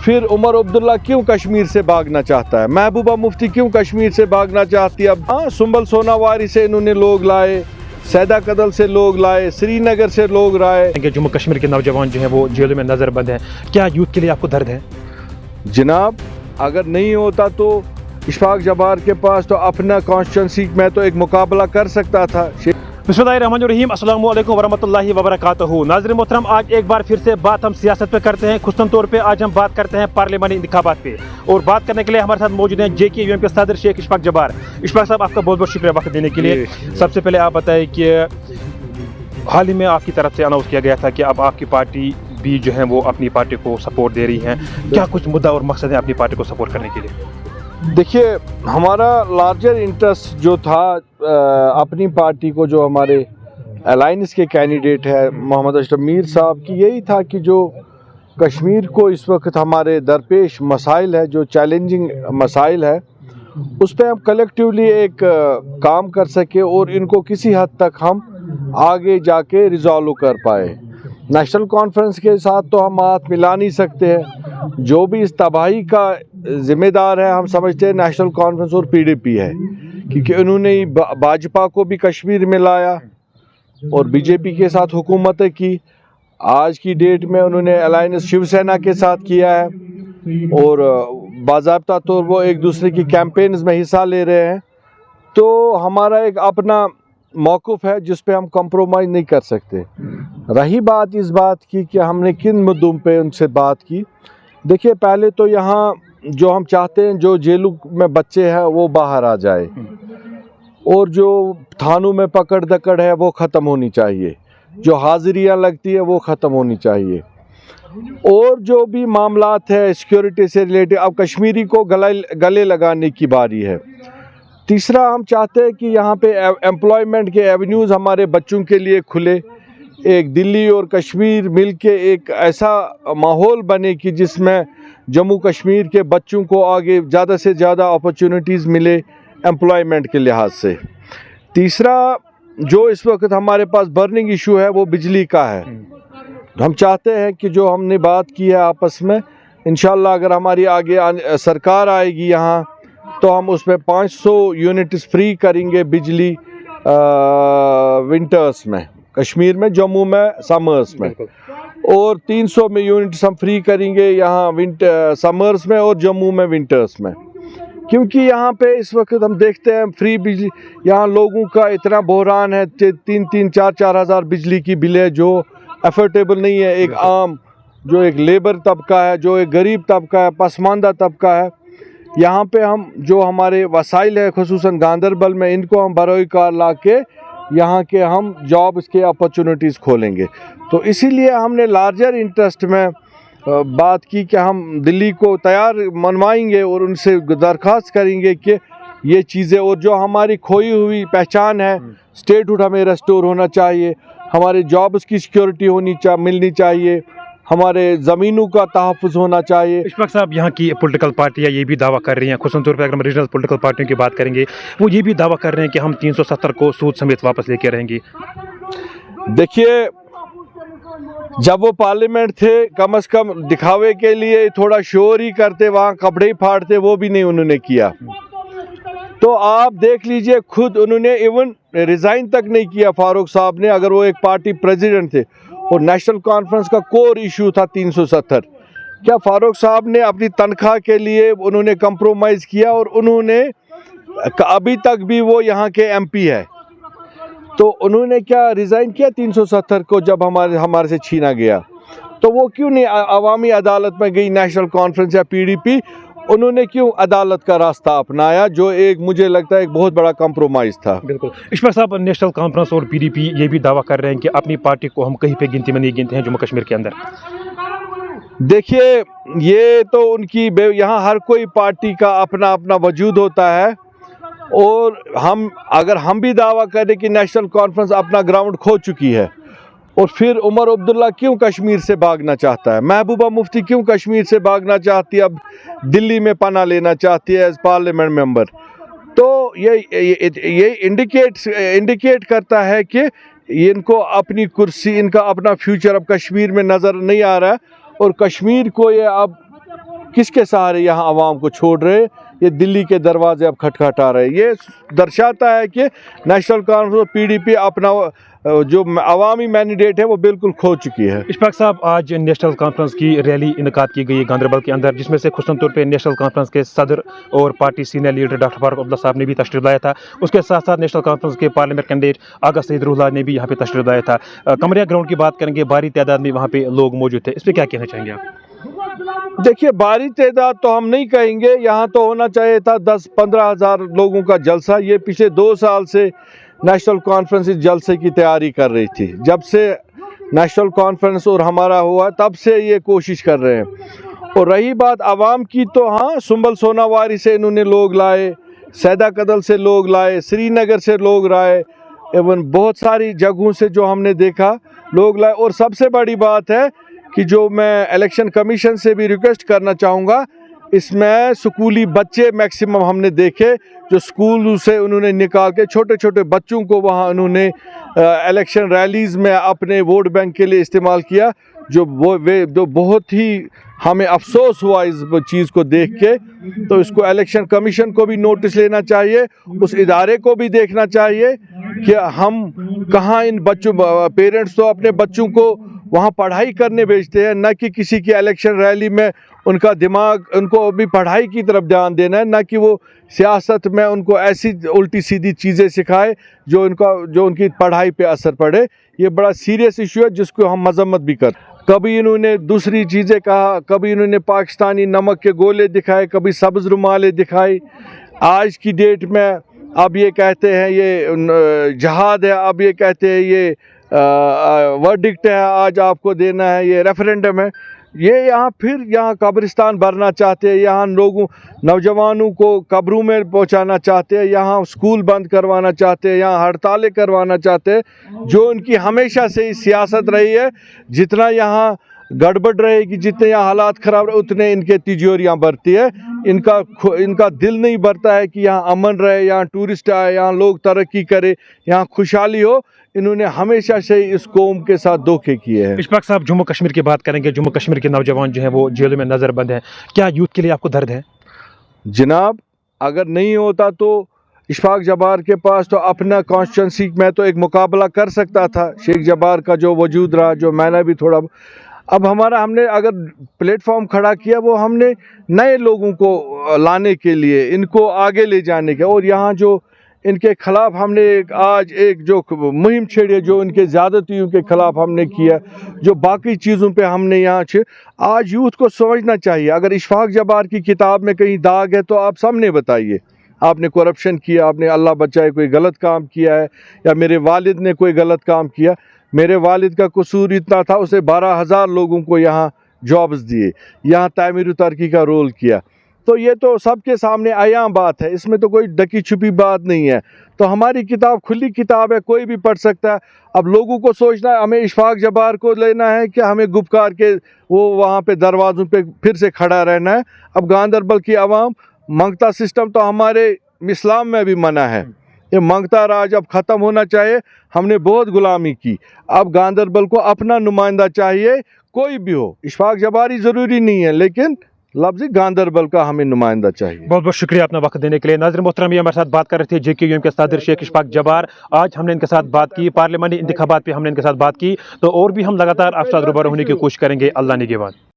फिर उमर अब्दुल्ला क्यों कश्मीर से भागना चाहता है, महबूबा मुफ्ती क्यों कश्मीर से भागना चाहती है। अब हाँ, सुंबल सोनावारी से इन्होंने लोग लाए, सैदा कदल से लोग लाए, श्रीनगर से लोग लाए। जम्मू कश्मीर के नौजवान जो हैं वो जेलों में नज़रबंद हैं, क्या यूथ के लिए आपको दर्द है? जनाब, अगर नहीं होता तो इशफाक जब्बार के पास तो अपना कॉन्स्टिट्यूंसी में तो एक मुकाबला कर सकता था। बिस्मिल्लाहिर्रहमानिर्रहीम, अस्सलामु अलैकुम वरहमतुल्लाहि वबरकातुहू। नाज़रीन मोहतरम, आज एक बार फिर से बात हम सियासत पे करते हैं। खुसूसन तौर पे आज हम बात करते हैं पार्लियामानी इंतखाबात पे, और बात करने के लिए हमारे साथ मौजूद हैं JKUM के सदर शेख इशफाक जब्बार। इशफाक साहब, आपका बहुत बहुत शुक्रिया वक्त देने के लिए। सबसे पहले आप बताएं कि हाल ही में आपकी तरफ से अनाउंस किया गया था कि अब आपकी पार्टी भी जो है वो अपनी पार्टी को सपोर्ट दे रही है, क्या कुछ मुद्दा और मकसद है अपनी पार्टी को सपोर्ट करने के लिए? देखिए, हमारा लार्जर इंटरेस्ट जो था अपनी पार्टी को, जो हमारे अलायंस के कैंडिडेट है मोहम्मद अशरफ मीर साहब की, यही था कि जो कश्मीर को इस वक्त हमारे दरपेश मसाइल है, जो चैलेंजिंग मसाइल है, उस पर हम कलेक्टिवली एक काम कर सके और इनको किसी हद तक हम आगे जाके रिजॉल्व कर पाए। नेशनल कॉन्फ्रेंस के साथ तो हम हाथ मिला नहीं सकते हैं, जो भी इस तबाही का ज़िम्मेदार है हम समझते हैं नेशनल कॉन्फ्रेंस और PDP है, क्योंकि उन्होंने भाजपा को भी कश्मीर में लाया और BJP के साथ हुकूमतें की। आज की डेट में उन्होंने अलायंस शिवसेना के साथ किया है और बाज़ाब्ता तौर वो एक दूसरे की कैंपेन्स में हिस्सा ले रहे हैं। तो हमारा एक अपना मौक़िफ़ है जिस पे हम कंप्रोमाइज़ नहीं कर सकते। रही बात इस बात की कि हमने किन मुद्दों पे उनसे बात की, देखिए, पहले तो यहाँ जो हम चाहते हैं जो जेलों में बच्चे हैं वो बाहर आ जाए, और जो थानों में पकड़ दकड़ है वो ख़त्म होनी चाहिए, जो हाजिरियाँ लगती है वो ख़त्म होनी चाहिए, और जो भी मामलात है सिक्योरिटी से रिलेटेड, अब कश्मीरी को गले लगाने की बारी है। तीसरा, हम चाहते हैं कि यहाँ पे एम्प्लॉयमेंट के एवेन्यूज़ हमारे बच्चों के लिए खुले, एक दिल्ली और कश्मीर मिलके एक ऐसा माहौल बने कि जिसमें जम्मू कश्मीर के बच्चों को आगे ज़्यादा से ज़्यादा अपॉर्चुनिटीज़ मिले एम्प्लॉयमेंट के लिहाज से। तीसरा, जो इस वक्त हमारे पास बर्निंग इशू है वो बिजली का है। हम चाहते हैं कि जो हमने बात की है आपस में, इंशाल्लाह अगर हमारी आगे सरकार आएगी यहाँ, तो हम उसमें 500 यूनिट्स फ्री करेंगे बिजली विंटर्स में, कश्मीर में, जम्मू में समर्स में, और 300 में यूनिट्स हम फ्री करेंगे यहाँ समर्स में और जम्मू में विंटर्स में। क्योंकि यहाँ पे इस वक्त हम देखते हैं फ्री बिजली, यहाँ लोगों का इतना बहरान है, 3-3, 4-4 हज़ार बिजली की बिलें जो अफोर्डेबल नहीं है। एक आम, जो एक लेबर तबका है, जो एक गरीब तबका है, पसमानदा तबका है, यहाँ पे हम जो हमारे वसाइल है खुसूसन गांदरबल में, इनको हम बरोई कार ला के यहाँ के हम जॉब्स के अपॉर्चुनिटीज़ खोलेंगे। तो इसीलिए हमने लार्जर इंटरेस्ट में बात की कि हम दिल्ली को तैयार मनवाएंगे और उनसे दरख्वास्त करेंगे कि ये चीज़ें, और जो हमारी खोई हुई पहचान है, स्टेटहुड हमें रेस्टोर होना चाहिए, हमारे जॉब्स की सिक्योरिटी मिलनी चाहिए, हमारे ज़मीनों का तहफ़्फ़ुज़ होना चाहिए। इशफाक साहब, यहाँ की पॉलिटिकल पार्टियाँ ये भी दावा कर रही हैं, खुसूसन तौर पर अगर हम रीजनल पॉलिटिकल पार्टियों की बात करेंगे, वो ये भी दावा कर रहे हैं कि हम 370 को सूद समेत वापस लेके रहेंगे। देखिए, जब वो पार्लियामेंट थे, कम से कम दिखावे के लिए थोड़ा शोर ही करते, वहाँ कपड़े ही फाड़ते, वो भी नहीं उन्होंने किया। तो आप देख लीजिए, खुद उन्होंने इवन रिज़ाइन तक नहीं किया फारूक साहब ने, अगर वो एक पार्टी प्रेसिडेंट थे, और नेशनल कॉन्फ्रेंस का कोर इशू था 370। क्या फारूक साहब ने अपनी तनख्वाह के लिए उन्होंने कंप्रोमाइज़ किया? और उन्होंने अभी तक भी वो यहाँ के MP है, तो उन्होंने क्या रिज़ाइन किया 370 को जब हमारे से छीना गया? तो वो क्यों नहीं अवामी अदालत में गई, नेशनल कॉन्फ्रेंस या PDP, उन्होंने क्यों अदालत का रास्ता अपनाया, जो एक मुझे लगता है एक बहुत बड़ा कंप्रोमाइज़ था। बिल्कुल। इशफाक साहब, नेशनल कॉन्फ्रेंस और PDP ये भी दावा कर रहे हैं कि अपनी पार्टी को हम कहीं पे गिनती में नहीं गिनते हैं जम्मू कश्मीर के अंदर। देखिए, ये तो उनकी, यहाँ हर कोई पार्टी का अपना अपना वजूद होता है, और अगर हम भी दावा करें कि नेशनल कॉन्फ्रेंस अपना ग्राउंड खो चुकी है, और फिर उमर अब्दुल्ला क्यों कश्मीर से भागना चाहता है, महबूबा मुफ्ती क्यों कश्मीर से भागना चाहती है, अब दिल्ली में पनाह लेना चाहती है एज पार्लियामेंट मेंबर, तो ये इंडिकेट करता है कि इनको अपनी कुर्सी, इनका अपना फ्यूचर अब कश्मीर में नज़र नहीं आ रहा है, और कश्मीर को ये अब کس کے سہارے یہاں عوام کو چھوڑ رہے, یہ دلی کے دروازے اب کھٹکھٹا رہے. یہ درشاتا ہے کہ نیشنل کانفرنس اور پی ڈی پی اپنا جو عوامی مینڈیٹ ہے وہ بالکل کھو چکی ہے. اشفاق صاحب, آج نیشنل کانفرنس کی ریلی انعقاد کی گئی گاندربل کے اندر, جس میں سے خصوصاً طور پہ نیشنل کانفرنس کے صدر اور party senior leader doctor Farooq Abdullah صاحب نے بھی تشریف لایا تھا. اس کے ساتھ ساتھ نیشنل کانفرنس کے پارلیمنٹ کینڈیڈیٹ آغا سعید روح اللہ نے بھی یہاں پہ تشریف لایا تھا. قمریہ گراؤنڈ کی بات کریں گے, بھاری تعداد میں وہاں پہ لوگ موجود تھے, اس پہ کیا کہنا چاہیں گے آپ؟ دیکھیے, بھاری تعداد تو ہم نہیں کہیں گے, یہاں تو ہونا چاہیے تھا 10-15 ہزار لوگوں کا جلسہ. یہ پچھلے 2 سال سے نیشنل کانفرنس اس جلسے کی تیاری کر رہی تھی. جب سے نیشنل کانفرنس اور ہمارا ہوا تب سے یہ کوشش کر رہے ہیں. اور رہی بات عوام کی, تو ہاں سنبل سوناواری سے انہوں نے لوگ لائے, سیدہ کدل سے لوگ لائے, سری نگر سے لوگ لائے, ایون بہت ساری جگہوں سے جو ہم نے دیکھا لوگ لائے. اور سب سے بڑی بات ہے کہ جو میں الیکشن کمیشن سے بھی ریکویسٹ کرنا چاہوں گا, اس میں سکولی بچے میکسیمم ہم نے دیکھے جو سکول سے انہوں نے نکال کے چھوٹے چھوٹے بچوں کو وہاں انہوں نے الیکشن ریلیز میں اپنے ووٹ بینک کے لیے استعمال کیا, جو بہت ہی ہمیں افسوس ہوا اس چیز کو دیکھ کے. تو اس کو الیکشن کمیشن کو بھی نوٹس لینا چاہیے, اس ادارے کو بھی دیکھنا چاہیے کہ ہم کہاں ان بچوں, پیرنٹس تو اپنے بچوں کو وہاں پڑھائی کرنے بھیجتے ہیں, نہ کہ کسی کی الیکشن ریلی میں ان کا دماغ, ان کو بھی پڑھائی کی طرف دھیان دینا ہے, نہ کہ وہ سیاست میں ان کو ایسی الٹی سیدھی چیزیں سکھائے جو ان کی پڑھائی پہ اثر پڑے. یہ بڑا سیریس ایشو ہے جس کو ہم مذمت بھی کرتے. کبھی انہوں نے دوسری چیزیں کہا, کبھی انہوں نے پاکستانی نمک کے گولے دکھائے, کبھی سبز رومالیں دکھائی. آج کی ڈیٹ میں اب یہ کہتے ہیں یہ جہاد ہے, اب یہ کہتے ہیں یہ ورڈکٹ ہے, آج آپ کو دینا ہے, یہ ریفرینڈم ہے. یہ یہاں قبرستان بھرنا چاہتے ہیں, یہاں نوجوانوں کو قبروں میں پہنچانا چاہتے ہیں, یہاں اسکول بند کروانا چاہتے ہیں, یہاں ہڑتالیں کروانا چاہتے ہیں, جو ان کی ہمیشہ سے ہی سیاست رہی ہے. جتنا یہاں گڑبڑ رہے گی, جتنے یہاں حالات خراب رہے, اتنے ان کے تجوریاں بڑھتی ہے. ان کا دل نہیں بھرتا ہے کہ یہاں امن رہے, یہاں ٹورسٹ آئے, یہاں لوگ ترقی کرے, یہاں خوشحالی ہو. انہوں نے ہمیشہ سے اس قوم کے ساتھ دھوکے کیے ہیں. اشفاق صاحب, جموں کشمیر کی بات کریں گے, جموں کشمیر کے نوجوان جو ہیں وہ جیلوں میں نظر بند ہیں, کیا یوتھ کے لیے آپ کو درد ہے؟ جناب, اگر نہیں ہوتا تو اشفاق جبار کے پاس تو اپنا کانسٹیٹنسی میں تو ایک مقابلہ کر سکتا تھا. شیخ جبار کا جو وجود رہا, جو میں نے بھی تھوڑا, اب ہم نے اگر پلیٹ فارم کھڑا کیا وہ ہم نے نئے لوگوں کو لانے کے لیے, ان کو آگے لے جانے کے. اور یہاں جو ان کے خلاف ہم نے آج ایک جو مہم چھیڑی ہے, جو ان کے زیادتیوں کے خلاف ہم نے کیا, جو باقی چیزوں پہ ہم نے یہاں آج یوتھ کو سمجھنا چاہیے. اگر اشفاق جبار کی کتاب میں کہیں داغ ہے تو آپ سامنے بتائیے. آپ نے کرپشن کیا, آپ نے اللہ بچائے کوئی غلط کام کیا ہے, یا میرے والد نے کوئی غلط کام کیا. میرے والد کا قصور اتنا تھا, اسے 12,000 لوگوں کو یہاں جابز دیے, یہاں تعمیر و ترقی کا رول کیا. تو یہ تو سب کے سامنے عیاں بات ہے, اس میں تو کوئی ڈکی چھپی بات نہیں ہے. تو ہماری کتاب کھلی کتاب ہے, کوئی بھی پڑھ سکتا ہے. اب لوگوں کو سوچنا ہے ہمیں اشفاق جبار کو لینا ہے کہ ہمیں گپکار کے وہ وہاں پہ دروازوں پہ پھر سے کھڑا رہنا ہے. اب گاندربل کی عوام, منگتا سسٹم تو ہمارے اسلام میں بھی منع ہے, یہ منگتا راج اب ختم ہونا چاہیے. ہم نے بہت غلامی کی, اب گاندربل کو اپنا نمائندہ چاہیے, کوئی بھی ہو. اشفاق جباری ضروری نہیں ہے, لیکن لفظی گاندربل کا ہمیں نمائندہ چاہیے. بہت بہت شکریہ اپنا وقت دینے کے لیے. ناظرین محترم, یہ ہمارے ساتھ بات کر رہے تھے JKUM کے صدر شیخ اشفاق جبار. آج ہم نے ان کے ساتھ بات کی, پارلیمانی انتخابات پہ ہم نے ان کے ساتھ بات کی, تو اور بھی ہم لگاتار آپ ساتھ روبرو ہونے کی کوشش کریں گے. اللہ نگہبان.